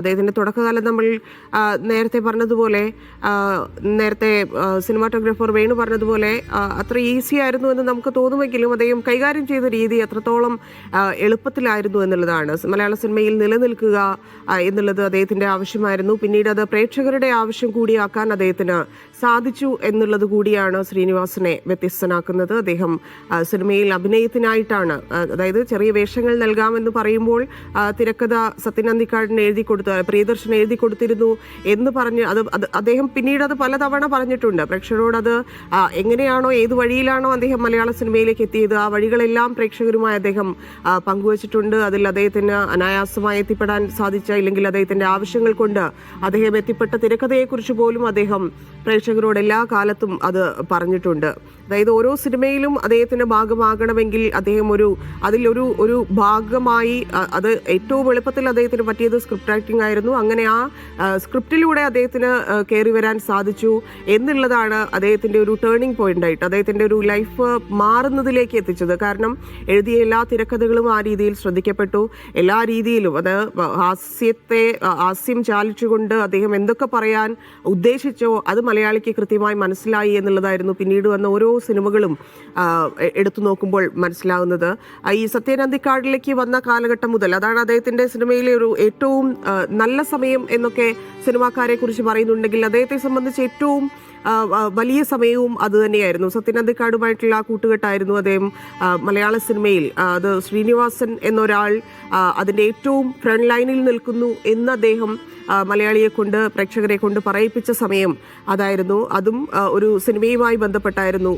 അദ്ദേഹത്തിൻ്റെ തുടക്കകാലം നമ്മൾ നേരത്തെ പറഞ്ഞതുപോലെ, നേരത്തെ സിനിമാറ്റോഗ്രാഫർ വേണു പറഞ്ഞതുപോലെ അത്ര ഈസി ആയിരുന്നു എന്ന് നമുക്ക് തോന്നുമെങ്കിലും അദ്ദേഹം കൈകാര്യം ചെയ്ത രീതി എത്രത്തോളം എളുപ്പത്തിലായിരുന്നു എന്നുള്ളതാണ്. മലയാള സിനിമയിൽ നിലനിൽക്കുക എന്നുള്ളത് അദ്ദേഹത്തിൻ്റെ ആവശ്യമായിരുന്നു. പിന്നീട് അത് പ്രേക്ഷകരുടെ ആവശ്യം കൂടിയാക്കാൻ അദ്ദേഹത്തിന് സാധിച്ചു എന്നുള്ളത് കൂടിയാണ് ശ്രീനിവാസനെ വ്യത്യസ്തനാക്കുന്നത്. അദ്ദേഹം സിനിമയിൽ അഭിനയത്തിനായിട്ടാണ്, അതായത് ചെറിയ വേഷങ്ങൾ നൽകാമെന്ന് പറയുമ്പോൾ തിരക്കഥ സത്യൻ അന്തിക്കാടിന് എഴുതി കൊടുത്ത പ്രിയദർശൻ എഴുതി കൊടുത്തിരുന്നു എന്ന് പറഞ്ഞ് അദ്ദേഹം പിന്നീട് അത് പലതവണ പറഞ്ഞിട്ടുണ്ട്. പ്രേക്ഷകരോട് അത് എങ്ങനെയാണോ ഏത് വഴിയിലാണോ അദ്ദേഹം മലയാള സിനിമയിലേക്ക് എത്തിയത് ആ വഴികളെല്ലാം പ്രേക്ഷകരുമായി അദ്ദേഹം പങ്കുവച്ചിട്ടുണ്ട്. അതിൽ അദ്ദേഹത്തിന് അനായാസമായി എത്തിപ്പെടാൻ സാധിച്ച, ഇല്ലെങ്കിൽ അദ്ദേഹത്തിന്റെ ആവശ്യങ്ങൾ കൊണ്ട് അദ്ദേഹം എത്തിപ്പെട്ട തിരക്കഥയെക്കുറിച്ച് പോലും അദ്ദേഹം പ്രേക്ഷകരോട് എല്ലാ കാലത്തും അത് പറഞ്ഞിട്ടുണ്ട്. അതായത് ഓരോ സിനിമയിലും അദ്ദേഹത്തിന്റെ ഭാഗമാകണമെങ്കിൽ അദ്ദേഹം അതിലൊരു ഭാഗമായി, അത് ഏറ്റവും എളുപ്പത്തിൽ അദ്ദേഹത്തിന് പറ്റിയത് സ്ക്രിപ്റ്റ് റൈറ്റിംഗ് ആയിരുന്നു. അങ്ങനെ ആ സ്ക്രിപ്റ്റിലൂടെ അദ്ദേഹത്തിന് കയറി വരാൻ സാധിച്ചു എന്നുള്ളതാണ് അദ്ദേഹത്തിന്റെ ഒരു ടേണിംഗ് പോയിന്റ് ആയിട്ട് അദ്ദേഹത്തിന്റെ ഒരു ലൈഫ് മാറുന്നതിലേക്ക് എത്തിച്ചത്. കാരണം എഴുതിയ എല്ലാ തിരക്കഥകളും ആ രീതിയിൽ ശ്രദ്ധിക്കപ്പെട്ടു. എല്ലാ രീതിയിലും അത് ഹാസ്യം ചാലിച്ചുകൊണ്ട് അദ്ദേഹം എന്തൊക്കെ പറയാൻ ഉദ്ദേശിച്ചോ അത് മലയാളിക്ക് കൃത്യമായി മനസ്സിലായി എന്നുള്ളതായിരുന്നു പിന്നീട് വന്ന ഓരോ സിനിമകളും എടുത്തു നോക്കുമ്പോൾ മനസ്സിലാവുന്നത്. ഈ സത്യൻ അന്തിക്കാടിലേക്ക് വന്ന കാലഘട്ടം മുതൽ, അതാണ് അദ്ദേഹത്തിന്റെ സിനിമയിലെ ഒരു ഏറ്റവും നല്ല സമയം എന്നൊക്കെ സിനിമാക്കാരെ കുറിച്ച് പറയുന്നുണ്ടെങ്കിൽ അദ്ദേഹത്തെ സംബന്ധിച്ച് ഏറ്റവും വലിയ സമയവും അത് തന്നെയായിരുന്നു. സത്യൻ അന്തിക്കാടുമായിട്ടുള്ള കൂട്ടുകെട്ടായിരുന്നു അദ്ദേഹം മലയാള സിനിമയിൽ. അത് ശ്രീനിവാസൻ എന്നൊരാൾ അതിൻ്റെ ഏറ്റവും ഫ്രണ്ട് ലൈനിൽ നിൽക്കുന്നു എന്ന് അദ്ദേഹം മലയാളിയെ കൊണ്ട്, പ്രേക്ഷകരെ കൊണ്ട് പറയിപ്പിച്ച സമയം അതായിരുന്നു. അതും ഒരു സിനിമയുമായി ബന്ധപ്പെട്ടായിരുന്നു.